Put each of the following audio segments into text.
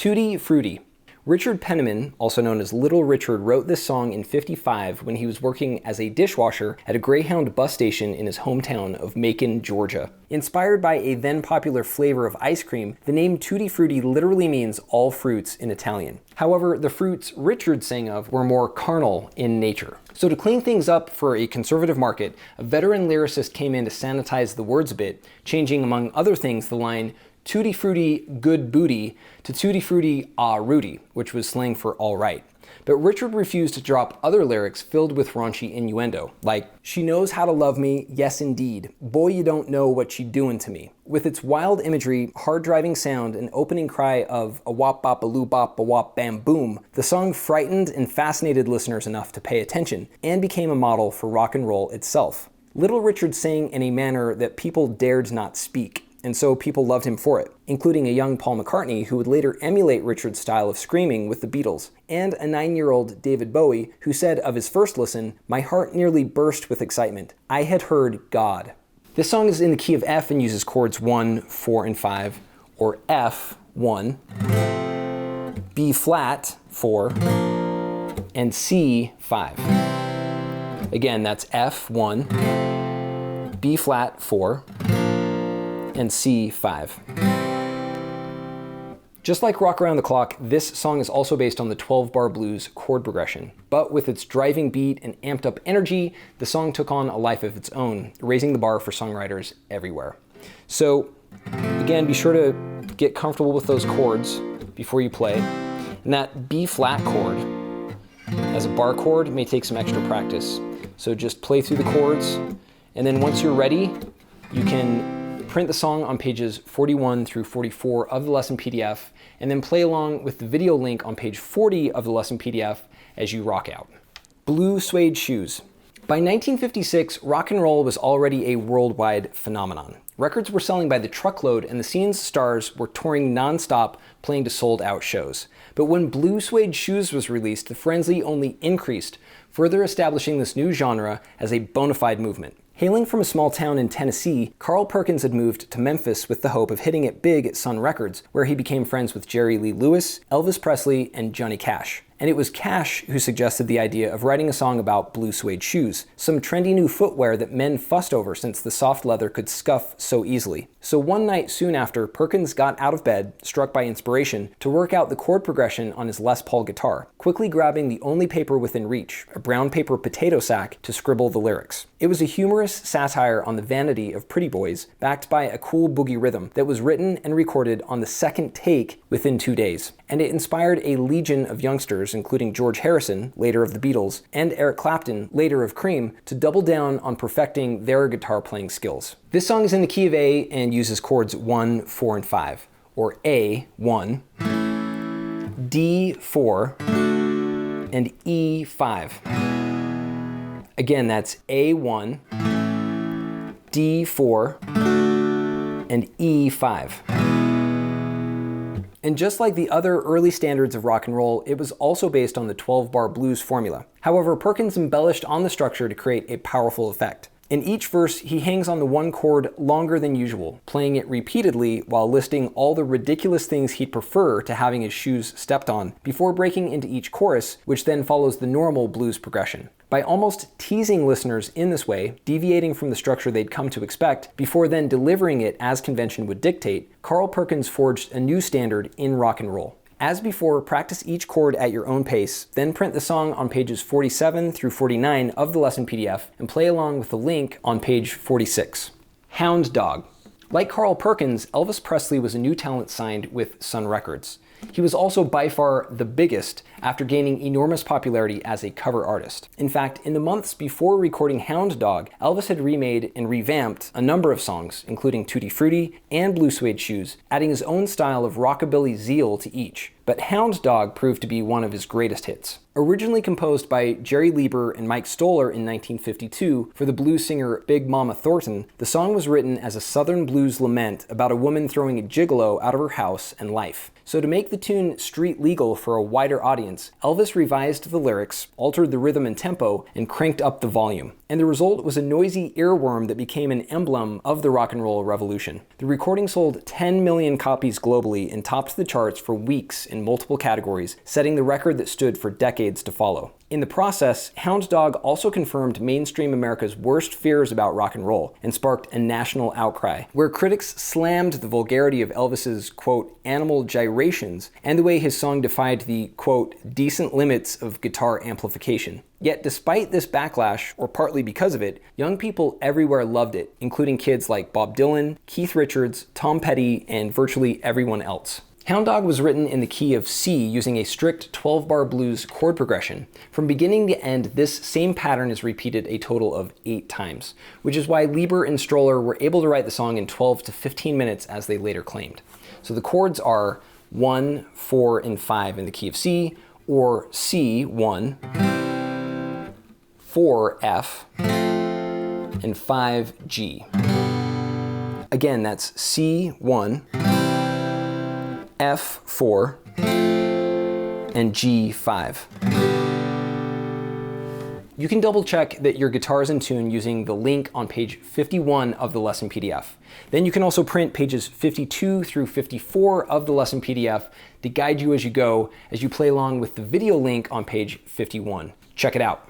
Tutti, Frutti. Richard Penniman, also known as Little Richard, wrote this song in '55 when he was working as a dishwasher at a Greyhound bus station in his hometown of Macon, Georgia. Inspired by a then popular flavor of ice cream, the name Tutti Frutti literally means all fruits in Italian. However, the fruits Richard sang of were more carnal in nature. So to clean things up for a conservative market, a veteran lyricist came in to sanitize the words a bit, changing among other things the line Tutti Frutti, good booty, to Tutti Frutti, ah Rudy, which was slang for all right. But Richard refused to drop other lyrics filled with raunchy innuendo, like, she knows how to love me, yes indeed, boy you don't know what she doing to me. With its wild imagery, hard-driving sound, and opening cry of a wop bop a loo bop a wop bam boom, the song frightened and fascinated listeners enough to pay attention, and became a model for rock and roll itself. Little Richard sang in a manner that people dared not speak, and so people loved him for it, including a young Paul McCartney who would later emulate Richard's style of screaming with the Beatles, and a 9-year-old David Bowie who said of his first listen, "My heart nearly burst with excitement. I had heard God." This song is in the key of F and uses chords 1, 4, and 5, or F, 1, B flat, 4, and C, 5. Again, that's F, 1, B flat, 4, and C, 5. Just like Rock Around the Clock, this song is also based on the 12-bar blues chord progression. But with its driving beat and amped up energy, the song took on a life of its own, raising the bar for songwriters everywhere. So again, be sure to get comfortable with those chords before you play. And that B flat chord, as a bar chord, may take some extra practice. So just play through the chords, and then once you're ready, you can print the song on pages 41 through 44 of the lesson PDF, and then play along with the video link on page 40 of the lesson PDF as you rock out. Blue suede shoes. By 1956, rock and roll was already a worldwide phenomenon. Records were selling by the truckload, and the scene's stars were touring non-stop, playing to sold-out shows. But when Blue Suede Shoes was released, the frenzy only increased, further establishing this new genre as a bona fide movement. Hailing from a small town in Tennessee, Carl Perkins had moved to Memphis with the hope of hitting it big at Sun Records, where he became friends with Jerry Lee Lewis, Elvis Presley, and Johnny Cash. And it was Cash who suggested the idea of writing a song about blue suede shoes, some trendy new footwear that men fussed over since the soft leather could scuff so easily. So one night soon after, Perkins got out of bed, struck by inspiration, to work out the chord progression on his Les Paul guitar, quickly grabbing the only paper within reach, a brown paper potato sack, to scribble the lyrics. It was a humorous satire on the vanity of pretty boys, backed by a cool boogie rhythm that was written and recorded on the second take within 2 days. And it inspired a legion of youngsters, including George Harrison, later of the Beatles, and Eric Clapton, later of Cream, to double down on perfecting their guitar playing skills. This song is in the key of A and uses chords 1, 4, and 5, or A, 1, D, 4, and E, 5. Again, that's A, 1, D, 4, and E, 5. And just like the other early standards of rock and roll, it was also based on the 12-bar blues formula. However, Perkins embellished on the structure to create a powerful effect. In each verse, he hangs on the one chord longer than usual, playing it repeatedly while listing all the ridiculous things he'd prefer to having his shoes stepped on, before breaking into each chorus, which then follows the normal blues progression. By almost teasing listeners in this way, deviating from the structure they'd come to expect, before then delivering it as convention would dictate, Carl Perkins forged a new standard in rock and roll. As before, practice each chord at your own pace, then print the song on pages 47 through 49 of the lesson PDF and play along with the link on page 46. Hound Dog. Like Carl Perkins, Elvis Presley was a new talent signed with Sun Records. He was also by far the biggest after gaining enormous popularity as a cover artist. In fact, in the months before recording Hound Dog, Elvis had remade and revamped a number of songs, including Tutti Frutti and Blue Suede Shoes, adding his own style of rockabilly zeal to each. But Hound Dog proved to be one of his greatest hits. Originally composed by Jerry Lieber and Mike Stoller in 1952 for the blues singer Big Mama Thornton, the song was written as a Southern blues lament about a woman throwing a gigolo out of her house and life. So to make the tune street legal for a wider audience, Elvis revised the lyrics, altered the rhythm and tempo, and cranked up the volume. And the result was a noisy earworm that became an emblem of the rock and roll revolution. The recording sold 10 million copies globally and topped the charts for weeks in multiple categories, setting the record that stood for decades to follow. In the process, Hound Dog also confirmed mainstream America's worst fears about rock and roll and sparked a national outcry, where critics slammed the vulgarity of Elvis's, quote, animal gyrations and the way his song defied the, quote, decent limits of guitar amplification. Yet despite this backlash, or partly because of it, young people everywhere loved it, including kids like Bob Dylan, Keith Richards, Tom Petty, and virtually everyone else. Hound Dog was written in the key of C using a strict 12-bar blues chord progression. From beginning to end, this same pattern is repeated a total of 8 times, which is why Lieber and Stroller were able to write the song in 12 to 15 minutes as they later claimed. So the chords are 1, 4, and 5 in the key of C, or C, 1, 4, F, and 5, G. Again, that's C, 1, F4, and G5. You can double check that your guitar is in tune using the link on page 51 of the lesson PDF. Then you can also print pages 52 through 54 of the lesson PDF to guide you as you play along with the video link on page 51. Check it out.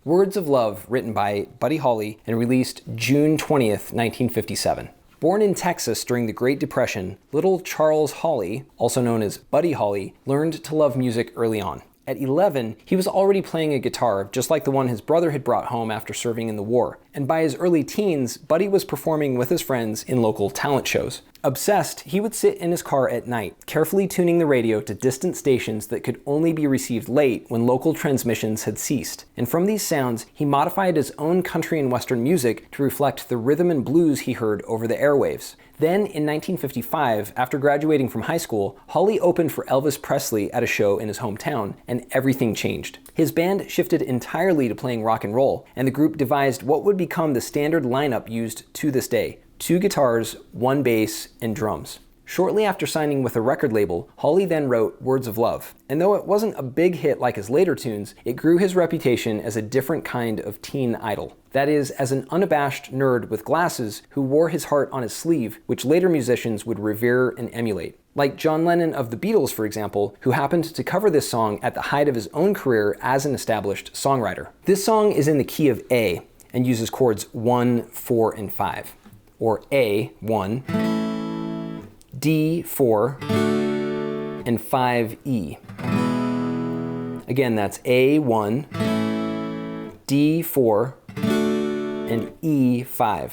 Words of Love, written by Buddy Holly and released June 20th, 1957. Born in Texas during the Great Depression, little Charles Holly, also known as Buddy Holly, learned to love music early on. At 11, he was already playing a guitar, just like the one his brother had brought home after serving in the war. And by his early teens, Buddy was performing with his friends in local talent shows. Obsessed, he would sit in his car at night, carefully tuning the radio to distant stations that could only be received late when local transmissions had ceased. And from these sounds, he modified his own country and western music to reflect the rhythm and blues he heard over the airwaves. Then, in 1955, after graduating from high school, Holly opened for Elvis Presley at a show in his hometown, and everything changed. His band shifted entirely to playing rock and roll, and the group devised what would become the standard lineup used to this day: 2 guitars, 1 bass, and drums. Shortly after signing with a record label, Holly then wrote Words of Love. And though it wasn't a big hit like his later tunes, it grew his reputation as a different kind of teen idol. That is, as an unabashed nerd with glasses who wore his heart on his sleeve, which later musicians would revere and emulate. Like John Lennon of the Beatles, for example, who happened to cover this song at the height of his own career as an established songwriter. This song is in the key of A and uses chords 1, 4, and 5, or A, 1, D4, and 5E. Again, that's A1, D4, and E5.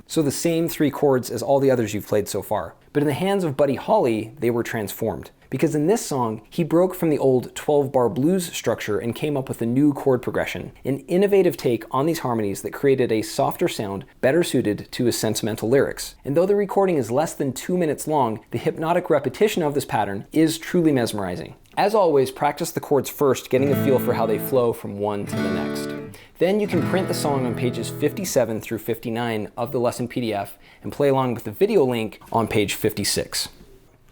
So the same 3 chords as all the others you've played so far. But in the hands of Buddy Holly, they were transformed. Because in this song, he broke from the old 12-bar blues structure and came up with a new chord progression, an innovative take on these harmonies that created a softer sound better suited to his sentimental lyrics. And though the recording is less than 2 minutes long, the hypnotic repetition of this pattern is truly mesmerizing. As always, practice the chords first, getting a feel for how they flow from one to the next. Then you can print the song on pages 57 through 59 of the lesson PDF and play along with the video link on page 56.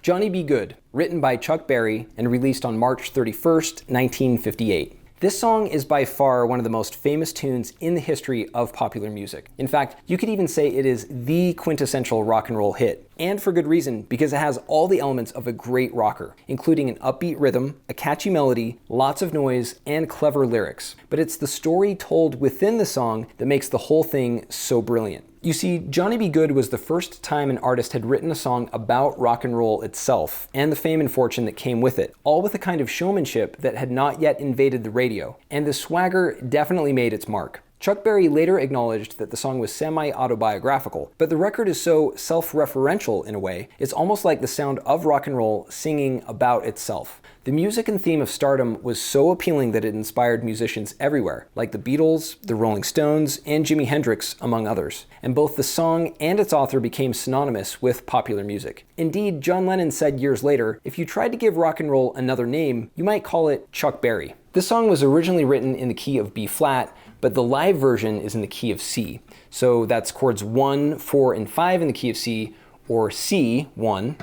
Johnny B. Goode, written by Chuck Berry and released on March 31st, 1958. This song is by far one of the most famous tunes in the history of popular music. In fact, you could even say it is the quintessential rock and roll hit. And for good reason, because it has all the elements of a great rocker, including an upbeat rhythm, a catchy melody, lots of noise, and clever lyrics. But it's the story told within the song that makes the whole thing so brilliant. You see, Johnny B. Goode was the first time an artist had written a song about rock and roll itself, and the fame and fortune that came with it, all with a kind of showmanship that had not yet invaded the radio, and the swagger definitely made its mark. Chuck Berry later acknowledged that the song was semi-autobiographical, but the record is so self-referential in a way, it's almost like the sound of rock and roll singing about itself. The music and theme of stardom was so appealing that it inspired musicians everywhere, like the Beatles, the Rolling Stones, and Jimi Hendrix, among others. And both the song and its author became synonymous with popular music. Indeed, John Lennon said years later, if you tried to give rock and roll another name, you might call it Chuck Berry. This song was originally written in the key of B flat, but the live version is in the key of C. So that's chords 1, 4, and 5 in the key of C, or C1,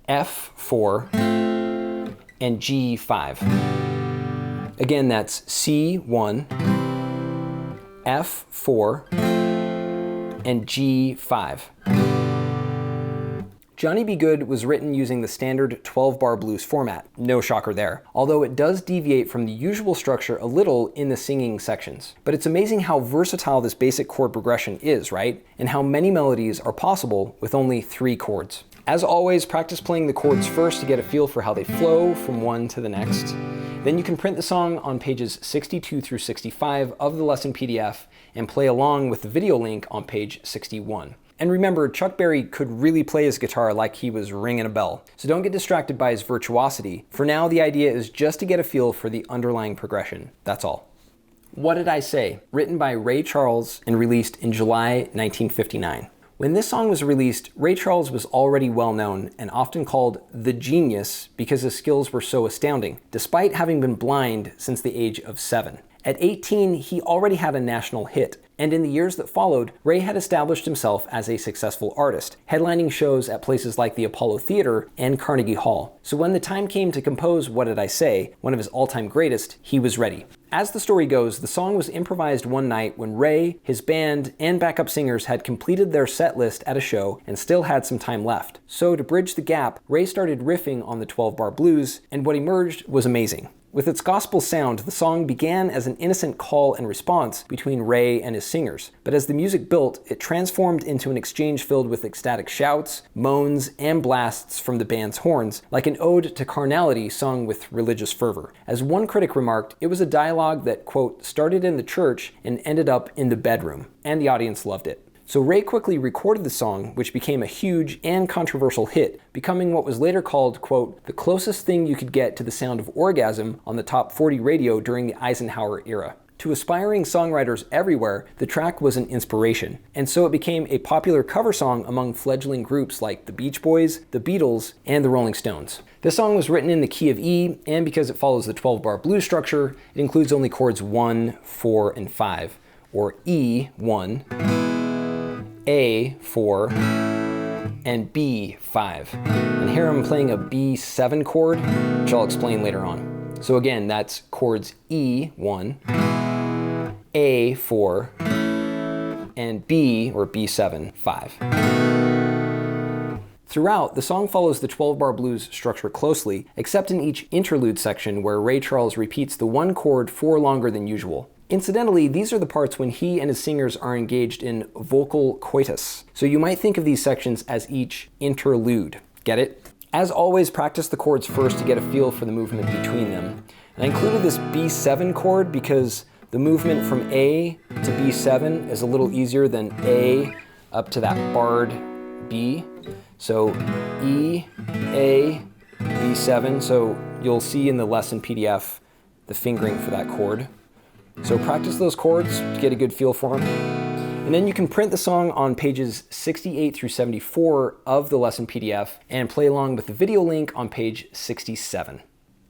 F4, and G5. Again, that's C1, F4, and G5. Johnny B. Goode was written using the standard 12-bar blues format. No shocker there. Although it does deviate from the usual structure a little in the singing sections. But it's amazing how versatile this basic chord progression is, right? And how many melodies are possible with only 3 chords. As always, practice playing the chords first to get a feel for how they flow from one to the next. Then you can print the song on pages 62 through 65 of the lesson PDF and play along with the video link on page 61. And remember, Chuck Berry could really play his guitar like he was ringing a bell. So don't get distracted by his virtuosity. For now, the idea is just to get a feel for the underlying progression. That's all. What Did I Say? Written by Ray Charles and released in July 1959. When this song was released, Ray Charles was already well known and often called the genius because his skills were so astounding, despite having been blind since the age of 7. At 18, he already had a national hit, and in the years that followed, Ray had established himself as a successful artist, headlining shows at places like the Apollo Theater and Carnegie Hall. So when the time came to compose What Did I Say, one of his all-time greatest, he was ready. As the story goes, the song was improvised one night when Ray, his band, and backup singers had completed their set list at a show and still had some time left. So to bridge the gap, Ray started riffing on the 12-bar blues, and what emerged was amazing. With its gospel sound, the song began as an innocent call and response between Ray and his singers. But as the music built, it transformed into an exchange filled with ecstatic shouts, moans, and blasts from the band's horns, like an ode to carnality sung with religious fervor. As one critic remarked, it was a dialogue that, quote, started in the church and ended up in the bedroom, and the audience loved it. So Ray quickly recorded the song, which became a huge and controversial hit, becoming what was later called, quote, the closest thing you could get to the sound of orgasm on the top 40 radio during the Eisenhower era. To aspiring songwriters everywhere, the track was an inspiration, and so it became a popular cover song among fledgling groups like the Beach Boys, the Beatles, and the Rolling Stones. This song was written in the key of E, and because it follows the 12-bar blues structure, it includes only chords 1, 4, and 5, or E1, A4, and B5. And here I'm playing a B7 chord, which I'll explain later on. So again, that's chords E1, A4, and B, or B7, 5. Throughout, the song follows the 12-bar blues structure closely, except in each interlude section where Ray Charles repeats the one chord 4 longer than usual. Incidentally, these are the parts when he and his singers are engaged in vocal coitus. So you might think of these sections as each interlude. Get it? As always, practice the chords first to get a feel for the movement between them. And I included this B7 chord because the movement from A to B7 is a little easier than A up to that barred B. So E, A, B7. So you'll see in the lesson PDF the fingering for that chord. So practice those chords to get a good feel for them. And then you can print the song on pages 68 through 74 of the lesson PDF and play along with the video link on page 67.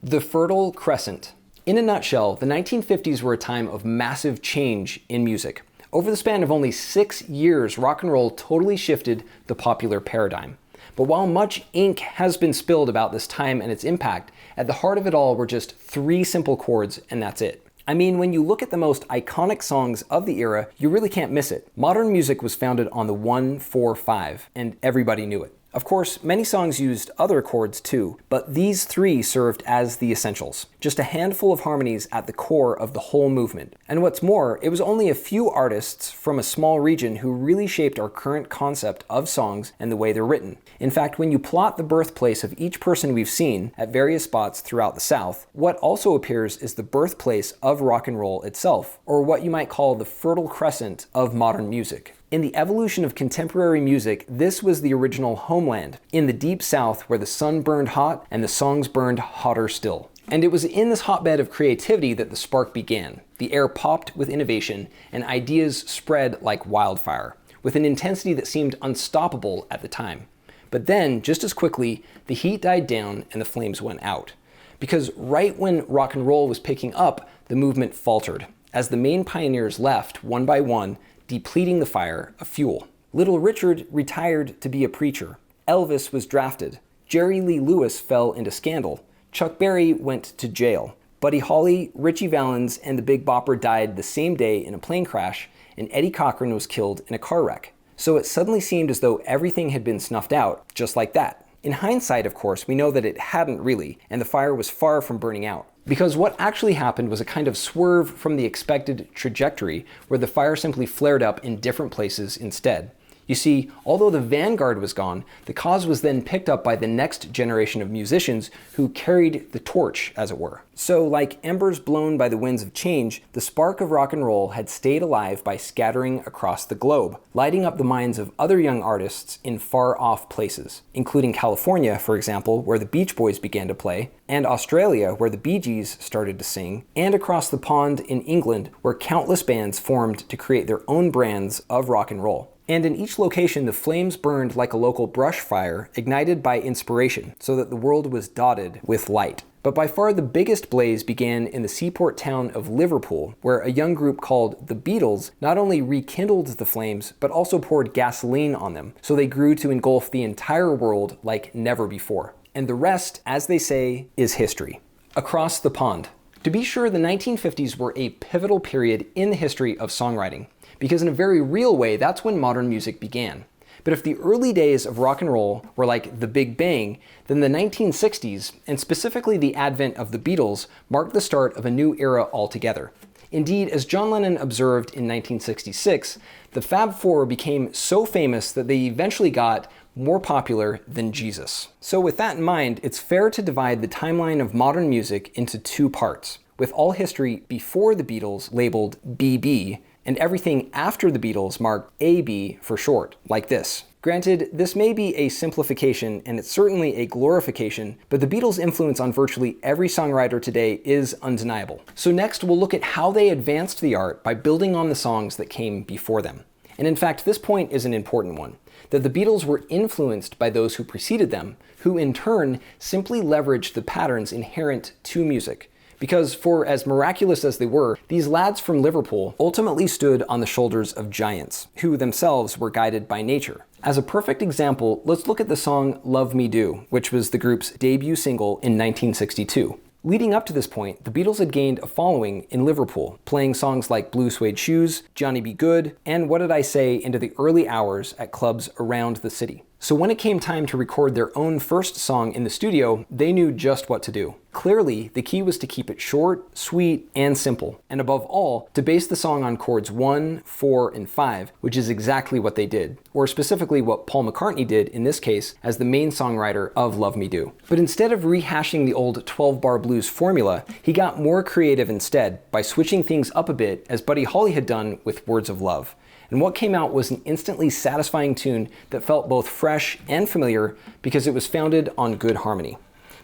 The Fertile Crescent. In a nutshell, the 1950s were a time of massive change in music. Over the span of only 6 years, rock and roll totally shifted the popular paradigm. But while much ink has been spilled about this time and its impact, at the heart of it all were just 3 simple chords, and that's it. I mean, when you look at the most iconic songs of the era, you really can't miss it. Modern music was founded on the 1-4-5, and everybody knew it. Of course, many songs used other chords too, but these 3 served as the essentials. Just a handful of harmonies at the core of the whole movement. And what's more, it was only a few artists from a small region who really shaped our current concept of songs and the way they're written. In fact, when you plot the birthplace of each person we've seen at various spots throughout the South, what also appears is the birthplace of rock and roll itself, or what you might call the Fertile Crescent of modern music. In the evolution of contemporary music, this was the original homeland, in the deep South where the sun burned hot and the songs burned hotter still. And it was in this hotbed of creativity that the spark began. The air popped with innovation, and ideas spread like wildfire, with an intensity that seemed unstoppable at the time. But then, just as quickly, the heat died down and the flames went out. Because right when rock and roll was picking up, the movement faltered, as the main pioneers left, one by one, depleting the fire of fuel. Little Richard retired to be a preacher. Elvis was drafted. Jerry Lee Lewis fell into scandal. Chuck Berry went to jail. Buddy Holly, Ritchie Valens, and the Big Bopper died the same day in a plane crash, and Eddie Cochran was killed in a car wreck. So it suddenly seemed as though everything had been snuffed out, just like that. In hindsight, of course, we know that it hadn't really, and the fire was far from burning out. Because what actually happened was a kind of swerve from the expected trajectory, where the fire simply flared up in different places instead. You see, although the vanguard was gone, the cause was then picked up by the next generation of musicians who carried the torch, as it were. So, like embers blown by the winds of change, the spark of rock and roll had stayed alive by scattering across the globe, lighting up the minds of other young artists in far-off places, including California, for example, where the Beach Boys began to play, and Australia, where the Bee Gees started to sing, and across the pond in England, where countless bands formed to create their own brands of rock and roll. And in each location, the flames burned like a local brush fire, ignited by inspiration, so that the world was dotted with light. But by far the biggest blaze began in the seaport town of Liverpool, where a young group called the Beatles not only rekindled the flames, but also poured gasoline on them, so they grew to engulf the entire world like never before. And the rest, as they say, is history. Across the pond. To be sure, the 1950s were a pivotal period in the history of songwriting, because in a very real way, that's when modern music began. But if the early days of rock and roll were like the Big Bang, then the 1960s, and specifically the advent of the Beatles, marked the start of a new era altogether. Indeed, as John Lennon observed in 1966, the Fab Four became so famous that they eventually got more popular than Jesus. So with that in mind, it's fair to divide the timeline of modern music into two parts, with all history before the Beatles labeled BB, and everything after the Beatles marked AB for short, like this. Granted, this may be a simplification, and it's certainly a glorification, but the Beatles' influence on virtually every songwriter today is undeniable. So next, we'll look at how they advanced the art by building on the songs that came before them. And in fact, this point is an important one, that the Beatles were influenced by those who preceded them, who in turn simply leveraged the patterns inherent to music. Because for as miraculous as they were, these lads from Liverpool ultimately stood on the shoulders of giants, who themselves were guided by nature. As a perfect example, let's look at the song Love Me Do, which was the group's debut single in 1962. Leading up to this point, the Beatles had gained a following in Liverpool, playing songs like Blue Suede Shoes, Johnny Be Good, and What Did I Say into the early hours at clubs around the city. So when it came time to record their own first song in the studio, they knew just what to do. Clearly, the key was to keep it short, sweet, and simple, and above all, to base the song on chords 1, 4, and 5, which is exactly what they did, or specifically what Paul McCartney did in this case as the main songwriter of Love Me Do. But instead of rehashing the old 12-bar blues formula, he got more creative instead by switching things up a bit, as Buddy Holly had done with Words of Love. And what came out was an instantly satisfying tune that felt both fresh and familiar because it was founded on good harmony.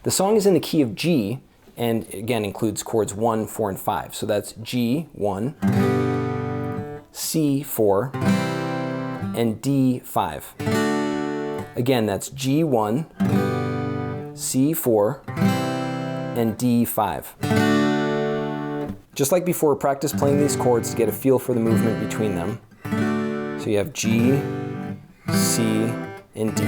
The song is in the key of G, and again includes chords 1, 4, and 5. So that's G1, C4, and D5. Again, that's G1, C4, and D5. Just like before, practice playing these chords to get a feel for the movement between them. So you have G, C, and D.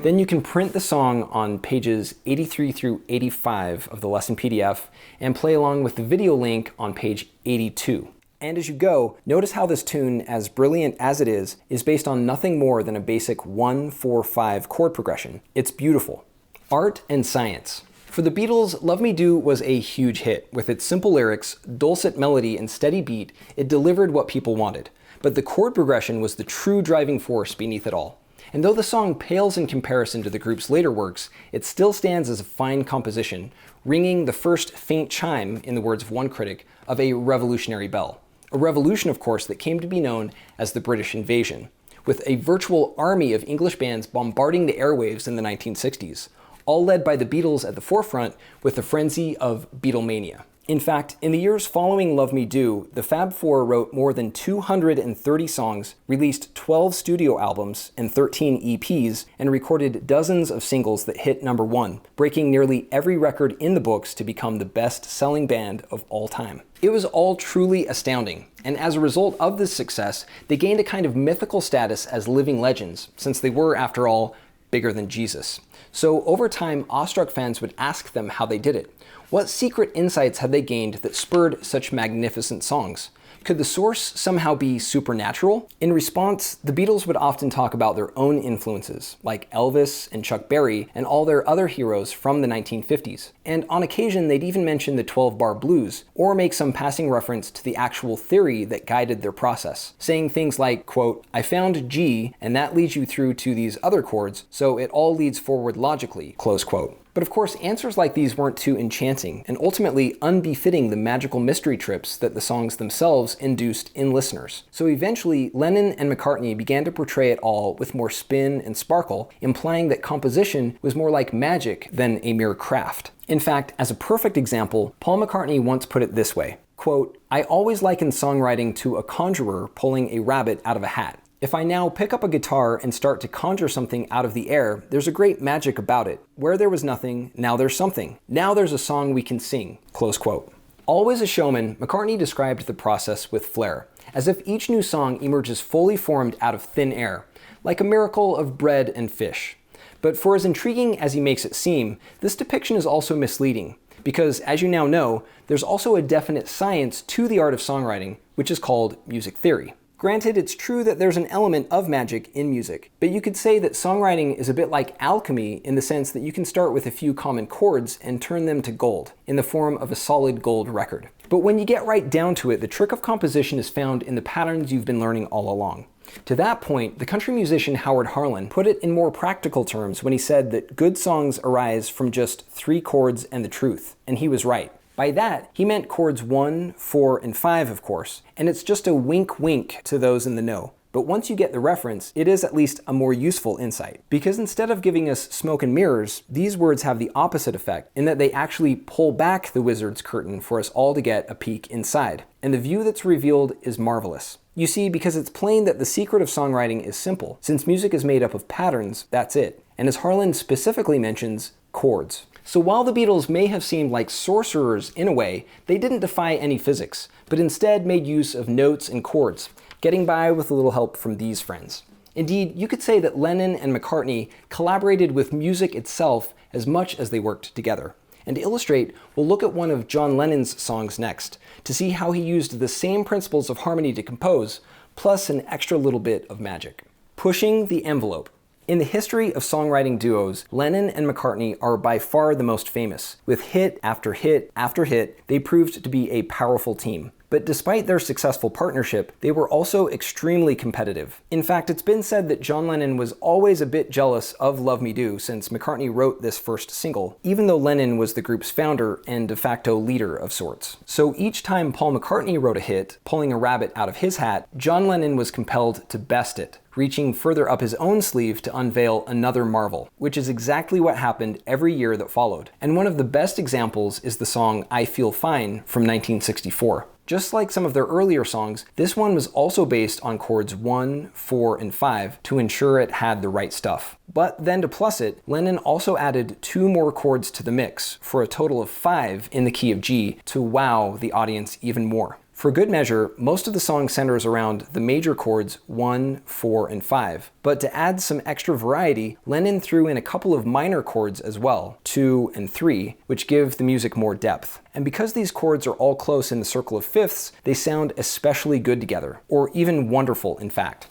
Then you can print the song on pages 83 through 85 of the lesson PDF and play along with the video link on page 82. And as you go, notice how this tune, as brilliant as it is based on nothing more than a basic 1-4-5 chord progression. It's beautiful. Art and science. For the Beatles, Love Me Do was a huge hit. With its simple lyrics, dulcet melody, and steady beat, it delivered what people wanted. But the chord progression was the true driving force beneath it all. And though the song pales in comparison to the group's later works, it still stands as a fine composition, ringing the first faint chime, in the words of one critic, of a revolutionary bell. A revolution, of course, that came to be known as the British Invasion, with a virtual army of English bands bombarding the airwaves in the 1960s, all led by the Beatles at the forefront with the frenzy of Beatlemania. In fact, in the years following Love Me Do, the Fab Four wrote more than 230 songs, released 12 studio albums and 13 EPs, and recorded dozens of singles that hit #1, breaking nearly every record in the books to become the best-selling band of all time. It was all truly astounding, and as a result of this success, they gained a kind of mythical status as living legends, since they were, after all, bigger than Jesus. So over time, awestruck fans would ask them how they did it. What secret insights had they gained that spurred such magnificent songs? Could the source somehow be supernatural? In response, the Beatles would often talk about their own influences, like Elvis and Chuck Berry and all their other heroes from the 1950s. And on occasion, they'd even mention the 12-bar blues, or make some passing reference to the actual theory that guided their process, saying things like, quote, "I found G, and that leads you through to these other chords, so it all leads forward logically," close quote. But of course, answers like these weren't too enchanting, and ultimately unbefitting the magical mystery trips that the songs themselves induced in listeners. So eventually, Lennon and McCartney began to portray it all with more spin and sparkle, implying that composition was more like magic than a mere craft. In fact, as a perfect example, Paul McCartney once put it this way, quote, "I always liken songwriting to a conjurer pulling a rabbit out of a hat. If I now pick up a guitar and start to conjure something out of the air, there's a great magic about it. Where there was nothing, now there's something. Now there's a song we can sing," close quote. Always a showman, McCartney described the process with flair, as if each new song emerges fully formed out of thin air, like a miracle of bread and fish. But for as intriguing as he makes it seem, this depiction is also misleading, because as you now know, there's also a definite science to the art of songwriting, which is called music theory. Granted, it's true that there's an element of magic in music, but you could say that songwriting is a bit like alchemy in the sense that you can start with a few common chords and turn them to gold, in the form of a solid gold record. But when you get right down to it, the trick of composition is found in the patterns you've been learning all along. To that point, the country musician Howard Harlan put it in more practical terms when he said that good songs arise from just 3 chords and the truth, and he was right. By that, he meant chords 1, 4, and 5, of course, and it's just a wink-wink to those in the know. But once you get the reference, it is at least a more useful insight. Because instead of giving us smoke and mirrors, these words have the opposite effect, in that they actually pull back the wizard's curtain for us all to get a peek inside. And the view that's revealed is marvelous. You see, because it's plain that the secret of songwriting is simple. Since music is made up of patterns, that's it. And as Harlan specifically mentions, chords. So while the Beatles may have seemed like sorcerers in a way, they didn't defy any physics, but instead made use of notes and chords, getting by with a little help from these friends. Indeed, you could say that Lennon and McCartney collaborated with music itself as much as they worked together. And to illustrate, we'll look at one of John Lennon's songs next, to see how he used the same principles of harmony to compose, plus an extra little bit of magic. Pushing the envelope. In the history of songwriting duos, Lennon and McCartney are by far the most famous. With hit after hit after hit, they proved to be a powerful team. But despite their successful partnership, they were also extremely competitive. In fact, it's been said that John Lennon was always a bit jealous of Love Me Do since McCartney wrote this first single, even though Lennon was the group's founder and de facto leader of sorts. So each time Paul McCartney wrote a hit, pulling a rabbit out of his hat, John Lennon was compelled to best it, reaching further up his own sleeve to unveil another marvel, which is exactly what happened every year that followed. And one of the best examples is the song I Feel Fine from 1964. Just like some of their earlier songs, this one was also based on chords 1, 4, and 5 to ensure it had the right stuff. But then to plus it, Lennon also added 2 more chords to the mix, for a total of 5 in the key of G, to wow the audience even more. For good measure, most of the song centers around the major chords 1, 4, and 5. But to add some extra variety, Lennon threw in a couple of minor chords as well, 2 and 3, which give the music more depth. And because these chords are all close in the circle of fifths, they sound especially good together, or even wonderful in fact.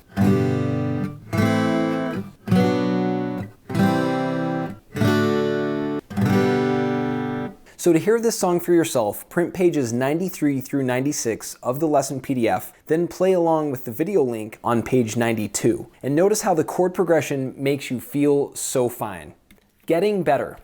So to hear this song for yourself, print pages 93 through 96 of the lesson PDF, then play along with the video link on page 92. And notice how the chord progression makes you feel so fine. Getting better.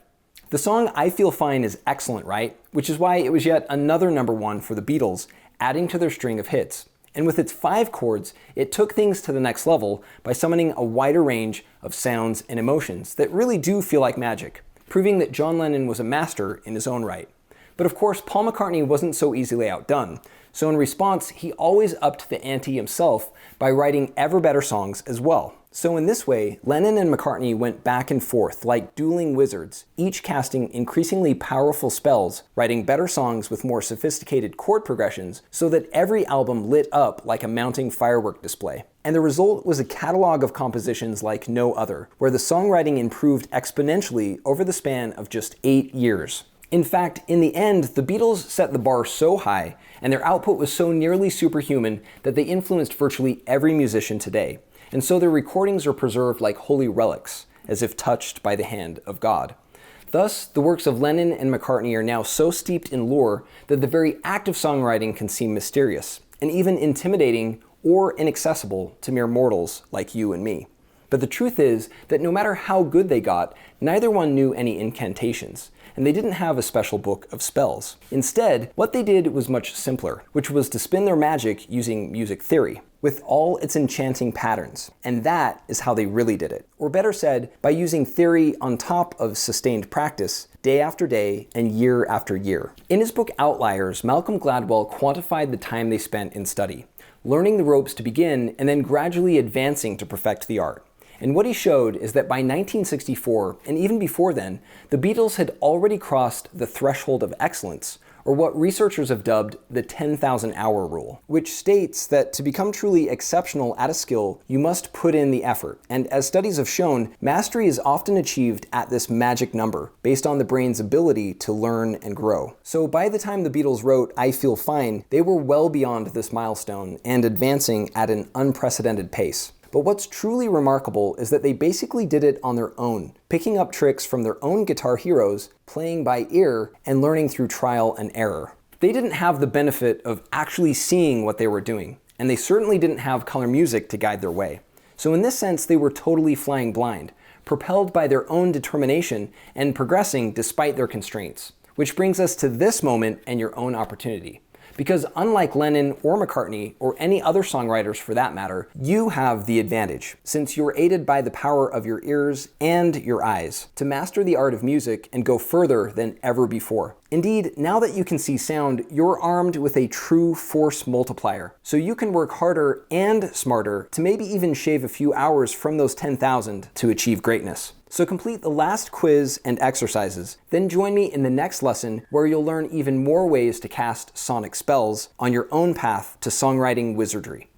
The song I Feel Fine is excellent, right? Which is why it was yet another #1 for the Beatles, adding to their string of hits. And with its 5 chords, it took things to the next level by summoning a wider range of sounds and emotions that really do feel like magic, proving that John Lennon was a master in his own right. But of course, Paul McCartney wasn't so easily outdone. So in response, he always upped the ante himself by writing ever better songs as well. So in this way, Lennon and McCartney went back and forth like dueling wizards, each casting increasingly powerful spells, writing better songs with more sophisticated chord progressions, so that every album lit up like a mounting firework display. And the result was a catalog of compositions like no other, where the songwriting improved exponentially over the span of just 8 years. In fact, in the end, the Beatles set the bar so high, and their output was so nearly superhuman that they influenced virtually every musician today. And so their recordings are preserved like holy relics, as if touched by the hand of God. Thus, the works of Lennon and McCartney are now so steeped in lore that the very act of songwriting can seem mysterious, and even intimidating or inaccessible to mere mortals like you and me. But the truth is that no matter how good they got, neither one knew any incantations, and they didn't have a special book of spells. Instead, what they did was much simpler, which was to spin their magic using music theory, with all its enchanting patterns. And that is how they really did it. Or better said, by using theory on top of sustained practice, day after day and year after year. In his book Outliers, Malcolm Gladwell quantified the time they spent in study, learning the ropes to begin and then gradually advancing to perfect the art. And what he showed is that by 1964, and even before then, the Beatles had already crossed the threshold of excellence, or what researchers have dubbed the 10,000-hour rule, which states that to become truly exceptional at a skill, you must put in the effort. And as studies have shown, mastery is often achieved at this magic number, based on the brain's ability to learn and grow. So by the time the Beatles wrote I Feel Fine, they were well beyond this milestone and advancing at an unprecedented pace. But what's truly remarkable is that they basically did it on their own, picking up tricks from their own guitar heroes, playing by ear, and learning through trial and error. They didn't have the benefit of actually seeing what they were doing, and they certainly didn't have color music to guide their way. So in this sense, they were totally flying blind, propelled by their own determination and progressing despite their constraints. Which brings us to this moment and your own opportunity. Because unlike Lennon or McCartney, or any other songwriters for that matter, you have the advantage, since you're aided by the power of your ears and your eyes, to master the art of music and go further than ever before. Indeed, now that you can see sound, you're armed with a true force multiplier, so you can work harder and smarter to maybe even shave a few hours from those 10,000 to achieve greatness. So complete the last quiz and exercises, then join me in the next lesson where you'll learn even more ways to cast sonic spells on your own path to songwriting wizardry.